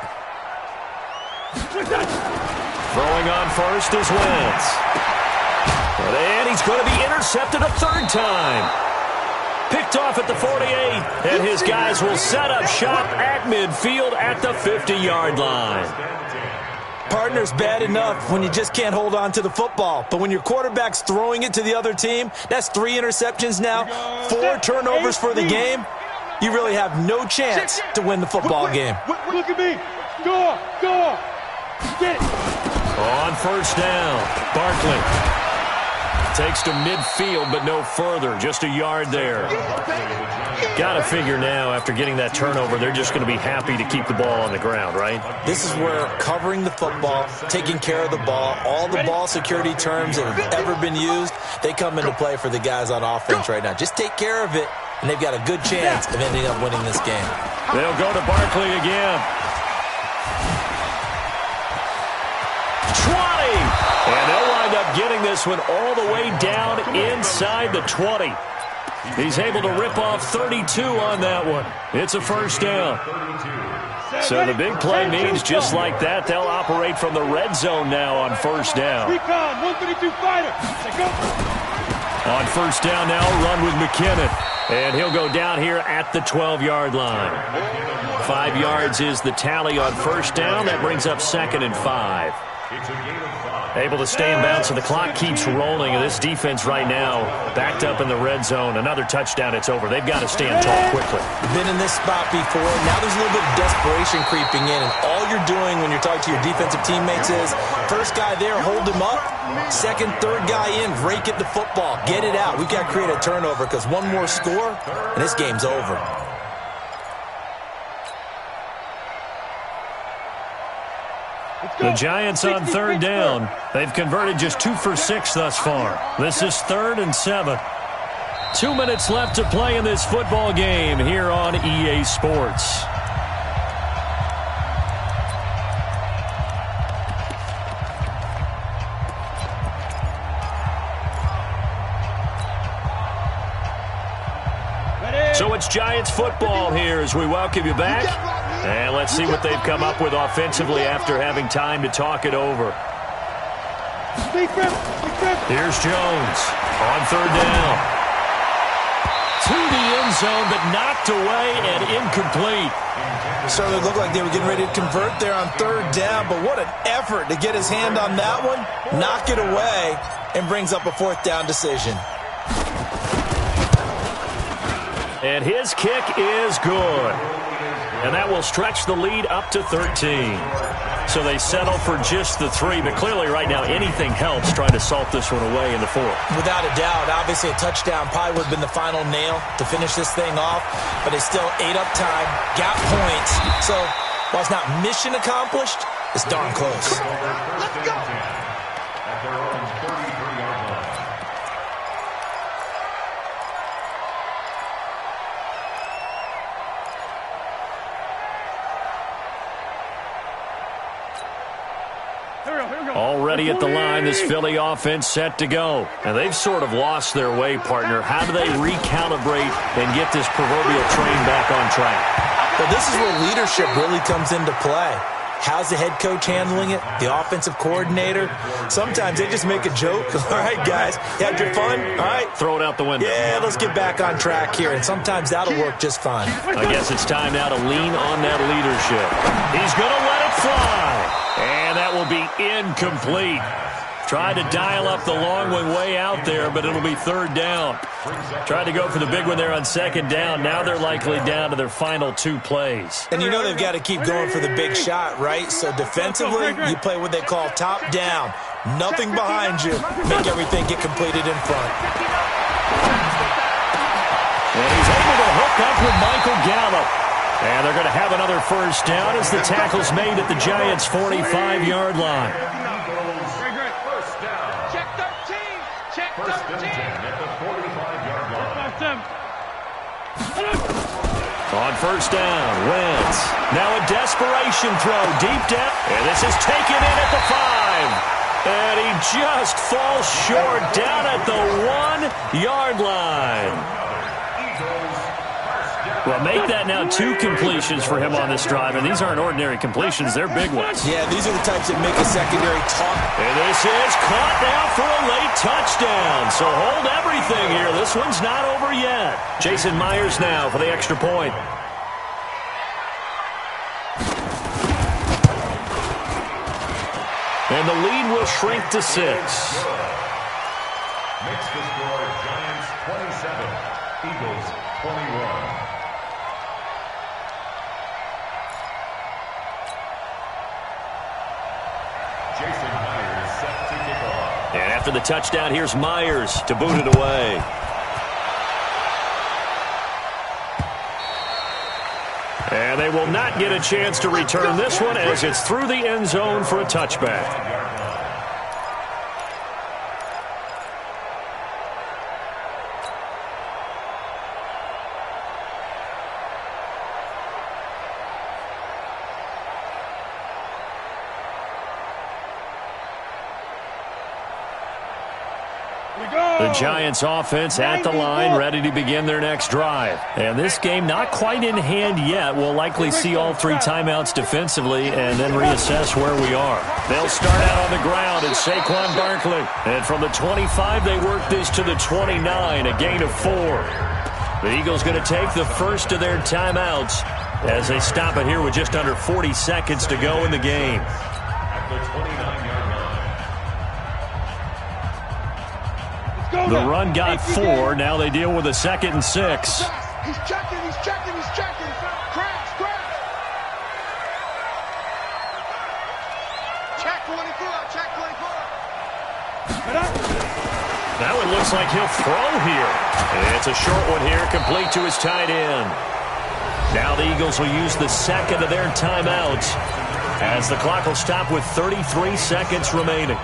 Throwing on first is Wentz. And he's going to be intercepted a 3rd time. Picked off at the 48, and his guys will set up shop at midfield at the 50-yard line. Partner's bad enough when you just can't hold on to the football. But when your quarterback's throwing it to the other team, that's 3 interceptions now, 4 turnovers for the game. you really have no chance to win the football game. Look at me. Go. Get it. On first down, Barkley takes to midfield, but no further. Just a yard there. Got to figure now, after getting that turnover, they're just going to be happy to keep the ball on the ground, right? This is where covering the football, taking care of the ball, all the ball security terms that have ever been used, they come into play for the guys on offense right now. Just take care of it, and they've got a good chance of ending up winning this game. They'll go to Barkley again. 20! And they'll wind up getting this one all the way down inside the 20. He's able to rip off 32 on that one. It's a first down. So the big play means just like that, they'll operate from the red zone now on first down. Recon, 132 fighter. On first down now, run with McKinnon. And he'll go down here at the 12-yard line. 5 yards is the tally on first down. That brings up 2nd and 5. Able to stay in bounds, so the clock keeps rolling. And this defense right now backed up in the red zone. Another touchdown, it's over. They've got to stand tall quickly. Been in this spot before. Now there's a little bit of desperation creeping in. And all you're doing when you're talking to your defensive teammates is, first guy there, hold him up. Second, third guy in, rake at the football. Get it out. We've got to create a turnover because one more score, and this game's over. The Giants on third down. They've converted just 2 for 6 thus far. This is 3rd and 7. 2 minutes left to play in this football game here on EA Sports. So it's Giants football here as we welcome you back. And let's see what they've come up with offensively after having time to talk it over. Here's Jones on third down. To the end zone, but knocked away and incomplete. So it looked like they were getting ready to convert there on third down, but what an effort to get his hand on that one, knock it away, and brings up a 4th down decision. And his kick is good. And that will stretch the lead up to 13. So they settle for just the 3, but clearly right now anything helps trying to salt this one away in the 4th. Without a doubt, obviously a touchdown probably would have been the final nail to finish this thing off, but they still ate up time, got points. So while it's not mission accomplished, it's darn close. Let's go. At their own 33-yard line. Already at the line, this Philly offense set to go. And they've sort of lost their way, partner. How do they recalibrate and get this proverbial train back on track? Well, this is where leadership really comes into play. How's the head coach handling it? The offensive coordinator? Sometimes they just make a joke. All right, guys, you had your fun? All right. Throw it out the window. Yeah, let's get back on track here. And sometimes that'll work just fine. I guess it's time now to lean on that leadership. He's going to let it fly. And that will be incomplete. Tried to dial up the long one way out there, but it'll be 3rd down. Tried to go for the big one there on 2nd down. Now they're likely down to their final 2 plays. And you know they've got to keep going for the big shot, right? So defensively, you play what they call top down. Nothing behind you. Make everything get completed in front. And he's able to hook up with Michael Gallup. And they're going to have another first down as the tackle's made at the Giants' 45-yard line. First down. Check 13. Check 13. First and 10 at the 45-yard line. On first down, Wentz. Now a desperation throw deep down. And this is taken in at the 5. And he just falls short down at the 1-yard line. Well, make that now 2 completions for him on this drive, and these aren't ordinary completions. They're big ones. Yeah, these are the types that make a secondary talk. And this is caught now for a late touchdown. So hold everything here. This one's not over yet. Jason Myers now for the extra point. And the lead will shrink to 6. Makes the score Giants 27, Eagles 21. After the touchdown, here's Myers to boot it away. And they will not get a chance to return this one as it's through the end zone for a touchback. The Giants offense at the line, ready to begin their next drive. And this game not quite in hand yet. We'll likely see all 3 timeouts defensively and then reassess where we are. They'll start out on the ground and Saquon Barkley. And from the 25, they work this to the 29, a gain of 4. The Eagles going to take the first of their timeouts as they stop it here with just under 40 seconds to go in the game. At the 29-yard line. The run got 4. Now they deal with a 2nd and 6. He's checking. Crash. Check 24. That one looks like he'll throw here. It's a short one here, complete to his tight end. Now the Eagles will use the 2nd of their timeouts as the clock will stop with 33 seconds remaining.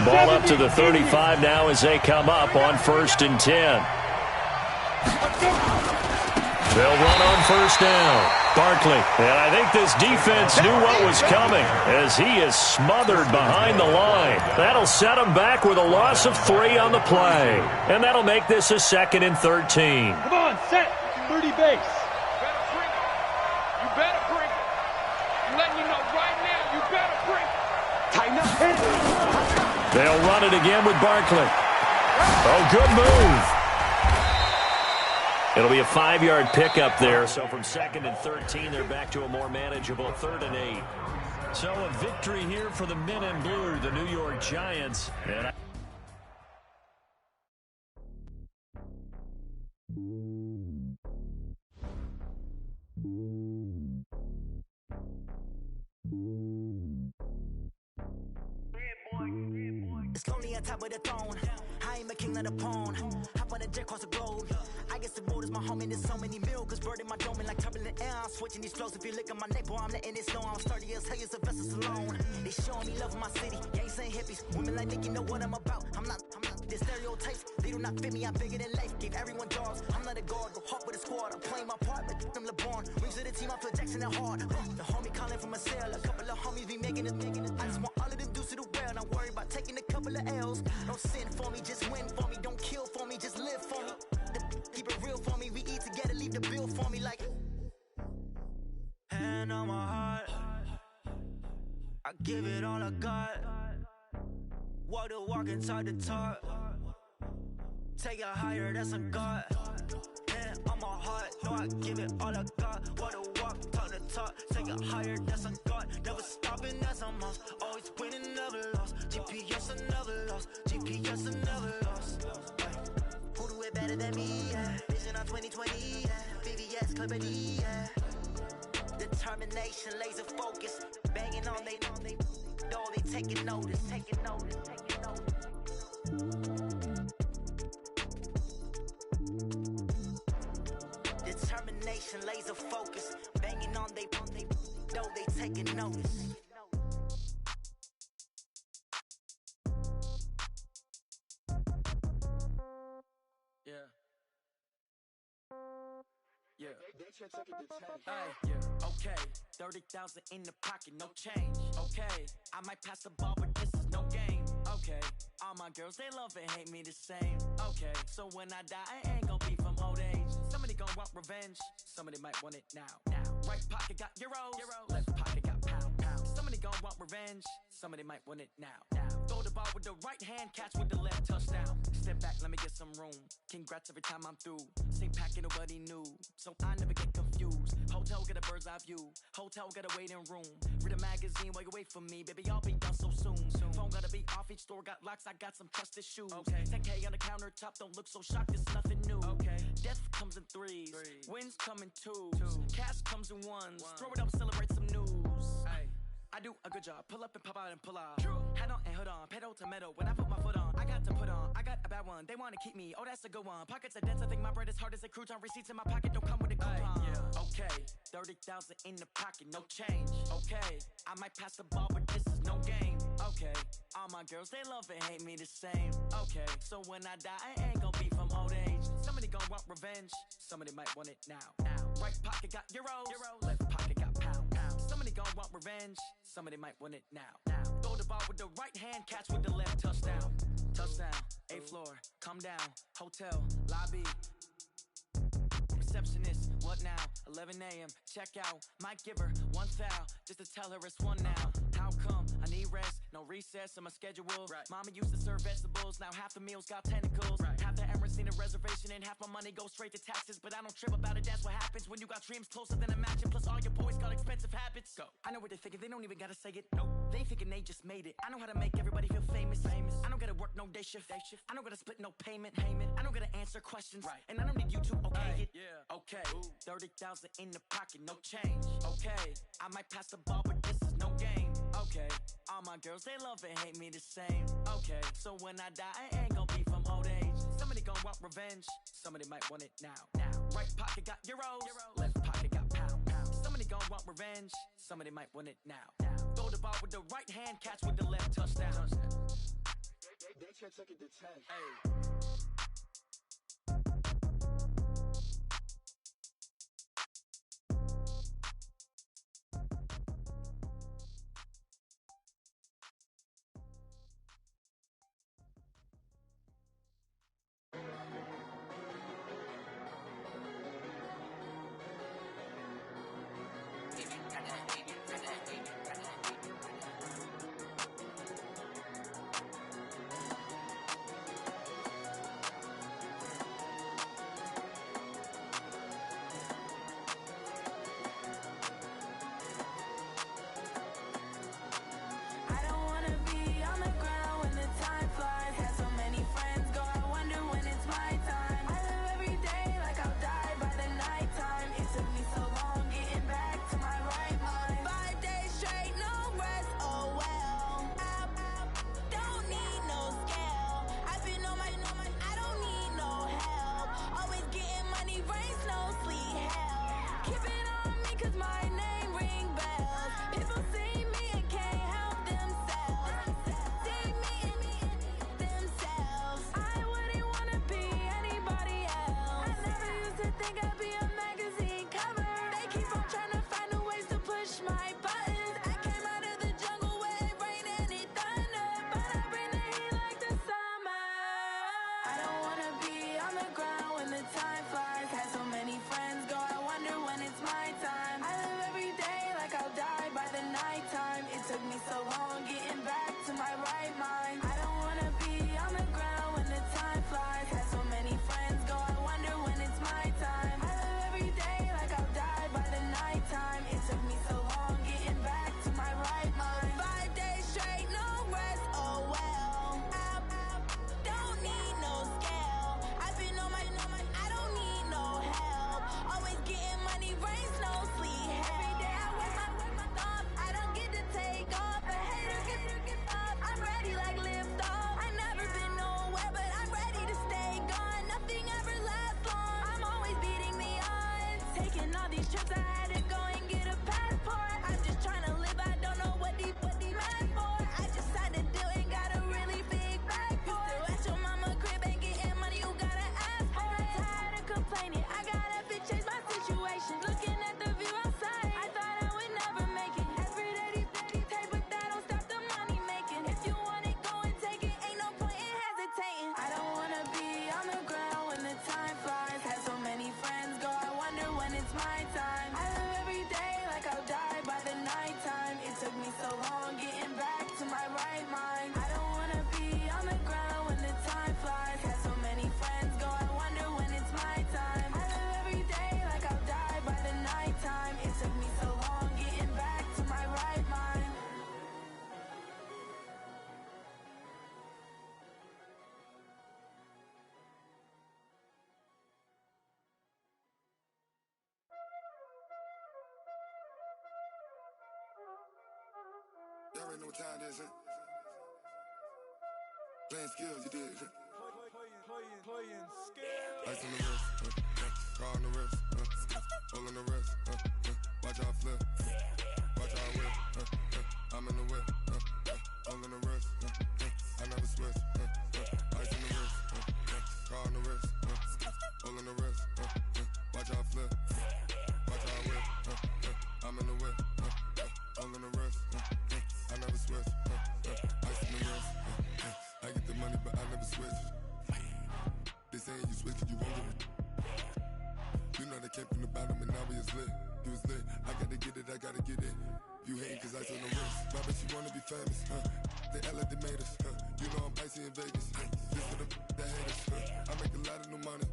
Ball up to the 35 now as they come up on 1st and 10. They'll run on 1st down. Barkley, and I think this defense knew what was coming as he is smothered behind the line. That'll set him back with a loss of 3 on the play. And that'll make this a 2nd and 13. Come on, set. 30 base. You better bring it. I'm letting you know right now, you better bring it. Tighten up. They'll run it again with Barkley. Oh, good move. It'll be a 5-yard pickup there. So from 2nd and 13, they're back to a more manageable 3rd and 8. So a victory here for the men in blue, the New York Giants. It's lonely on top of the throne. I ain't a king of the pawn. Hop on a jet across the globe. I guess the road is my home and there's so many milkers burning my dome like turbulent air. I'm switching these flows. If you look at my neck, boy, I'm letting it slow. I'm sturdy as hell, it's a vessel alone. They showing me love in my city. Gangs ain't hippies. Women like Nick, you know what I'm about. I'm not the stereotypes. They do not fit me. I'm bigger than life. Gave everyone jobs. I'm not a guard. Go hard with a squad. I'm playing my part, but I'm LeBron. Rings to the team. I feel Jackson and hard. The homie calling from a cell. A couple of homies be making it. I just want all of them dudes to the well. Not worry about taking a couple of L's. Don't sin for me, just win for me. Don't kill for me, just live for me. Keep it real for me. We eat together, leave the bill for me like. Hand on my heart, I give it all I got. Walk the walk inside the talk. Take it higher, that's a God. Hand on my heart, no, I give it all I got. Walk the walk, talk the talk. Take it higher, that's a God. Never stopping, that's a must. Always winning, never lost. GPS, I never lost. GPS, I never lost. Who do it better than me? Yeah. Vision on 2020. Yeah. VVS, Clarity. Yeah. Determination, laser focus. Banging on they door, they taking notice. Determination, laser focus. Banging on they door, they taking notice. Okay, 30,000 in the pocket, no change. Okay, I might pass the ball, but this is no game. Okay, all my girls, they love and hate me the same. Okay, so when I die, I ain't gon' be from old age. Somebody gon' want revenge, somebody might want it now. Right pocket got euros, left pocket got pounds. Somebody gon' want revenge, somebody might want it now. Throw the ball with the right hand, catch with the left, touchdown. Step back, let me get some room. Congrats every time I'm through. Same packet, nobody knew, so I never get confused. Hotel get a bird's eye view. Hotel got a waiting room. Read a magazine while you wait for me, baby. I'll be done so soon. Phone gotta be off. Each store got locks. I got some trusted shoes. Okay. 10K on the countertop. Don't look so shocked. It's nothing new. Okay. Death comes in threes. Wins come in twos. Cash comes in ones. Throw it up, celebrate some news. Ay. I do a good job. Pull up and pop out and pull out. Hat on and hood on, pedal to metal. When I put my foot on, I got to put on. I got a bad one, they wanna keep me. Oh, that's a good one. Pockets are dense, I think my bread is hard as a crouton. Receipts in my pocket don't come with a coupon. Yeah. Okay, 30,000 in the pocket, no change. Okay, I might pass the ball, but this is no game. Okay, all my girls, they love and hate me the same. Okay, so when I die, I ain't gonna be from old age. Somebody gon' want revenge, somebody might want it now. Right pocket got euros, left pocket got pounds. Somebody gon' want revenge, somebody might want it now. Throw the ball with the right hand, catch with the left, touchdown. Touchdown, 8th floor, come down, hotel, lobby. Receptionist, what now? 11 a.m., check out. Might give her one foul, just to tell her it's one now. How come? I need rest, no recess in my schedule. Right. Mama used to serve vegetables, now half the meals got tentacles. Right. Half the Emirates need a reservation and half my money goes straight to taxes. But I don't trip about it, that's what happens when you got dreams closer than a mansion. Plus all your boys got expensive habits. Go. I know what they're thinking, they don't even gotta say it. Nope. They thinking they just made it. I know how to make everybody feel famous. I don't gotta work no day shift. I don't gotta split no payment. I don't gotta answer questions. Right. And I don't need you to okay it. Yeah. Okay, 30,000 in the pocket, no change. Okay, I might pass the ball, but this is no game. Okay, all my girls, they love and hate me the same. Okay, so when I die, I ain't gonna be from old age. Somebody gon' want revenge, somebody might want it now. Right pocket got euros, left pocket got pounds. Somebody gon' want revenge, somebody might want it now. Throw the ball with the right hand, catch with the left, touchdown. They can't take it to 10. Hey. Y'all already know what time it is, huh? Playing skills, you did. Playing skills. Ice on the wrist, car on the wrist, hole in the wrist, watch out flip, watch out whip, I'm in the whip, hole in the wrist, I never switch, ice on the wrist, car on the wrist, hole in the wrist, watch out flip, watch out whip, I'm in the whip, hole in the wrist, I never switch, ice on the wrist, I get the money but I never switch. They saying you switch it, you won't get it. You know they came from the bottom and now we is lit. You was lit, I gotta get it, I gotta get it. You hating cause ice on the wrist. My bitch, you wanna be famous, They Ella, they made us, You know I'm icy in Vegas, This for the that hate us, I make a lot of new money,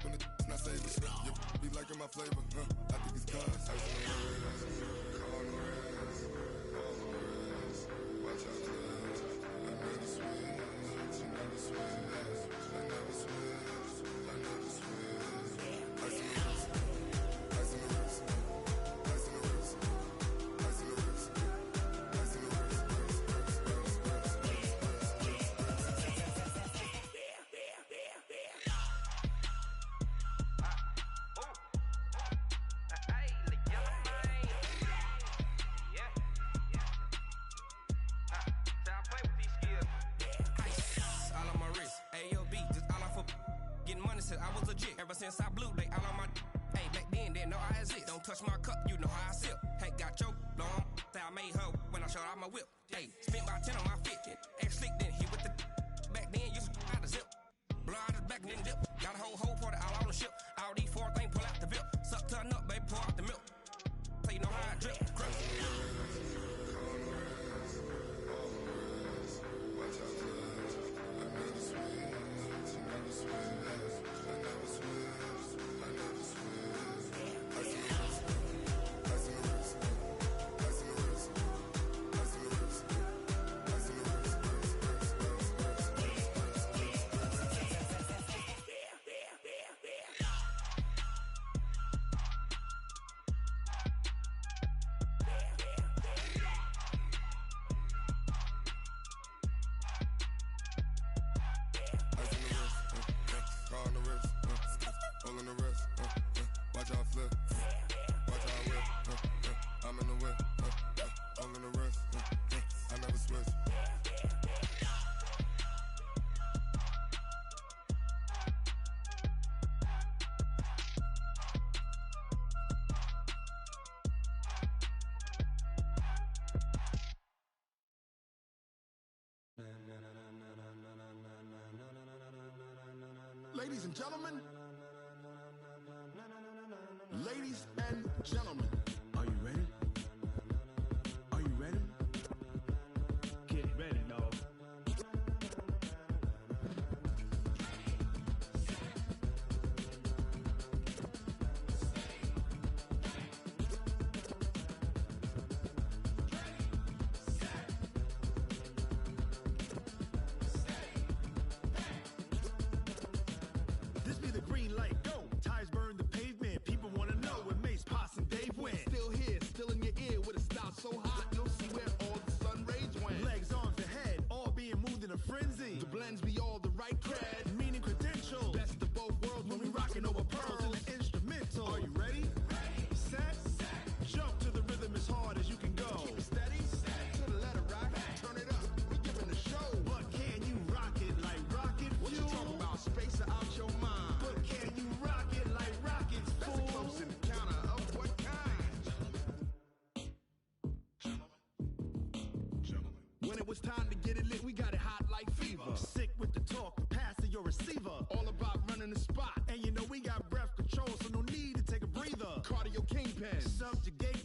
When the not savers, You be liking my flavor, I think it's cause ice on the wrist, car on the wrist, all on the wrist. Watch out, cuz I never switch, you never switch. I never switch, I never switch. Ice in the wrist, ice in the wrist, ice in the wrist, ice in the wrist, ice in the wrist, I was legit. Ever since I blew, they all on my hey, back then, didn't know I exist. Don't touch my cup, you know how I sip. Hey, got your long, I made her when I showed out my whip. Hey, spent about 10 on my fit. X slick, then hit with the back then, used to out the zip. Blow out his back, then dip. Got a whole party all on the ship. All these four things, pull out the VIP. Suck, turn up, baby, pour out the milk. So you know how I drip. Crush. Watch out, cuz I never switch, I never switch. I never switch, I never switch. Ice in the wrist, ice in the wrist, ice in the wrist, ice in the wrist, ice in the wrist, car on the wrist, hole in the wrist, watch out flip, watch out whip, I'm in the whip, hole in the wrist, I never switch. Ladies and gentlemen, ladies and gentlemen, are you ready? Are you ready? Get ready, dog. This be the green light, go. Tires burn the pavement. People want to know where Mace, Poss, and Dave went. Still here, still in your ear with a style so hot, you'll see where all the sun rays went. Legs, arms, and head, all being moved in a frenzy. The blends be all the right cred, meaning credentials. Best of both worlds when we rockin' over pearls in the instrumental. Are you ready? Set, jump to the rhythm as hard as you can go. Keep it steady, to the letter rock, turn it up, we giving the show. But can you rock it like rocket fuel? What you talking about, space or out your mind? But can you rock it like rockets, fool? That's a close encounter of what kind? Gentlemen. When it was time to get it lit, we got it hot like fever. Sick with the talk, passing your receiver. All about running the spot. And you know we got breath control, so no need to take a breather. Cardio kingpin, subjugate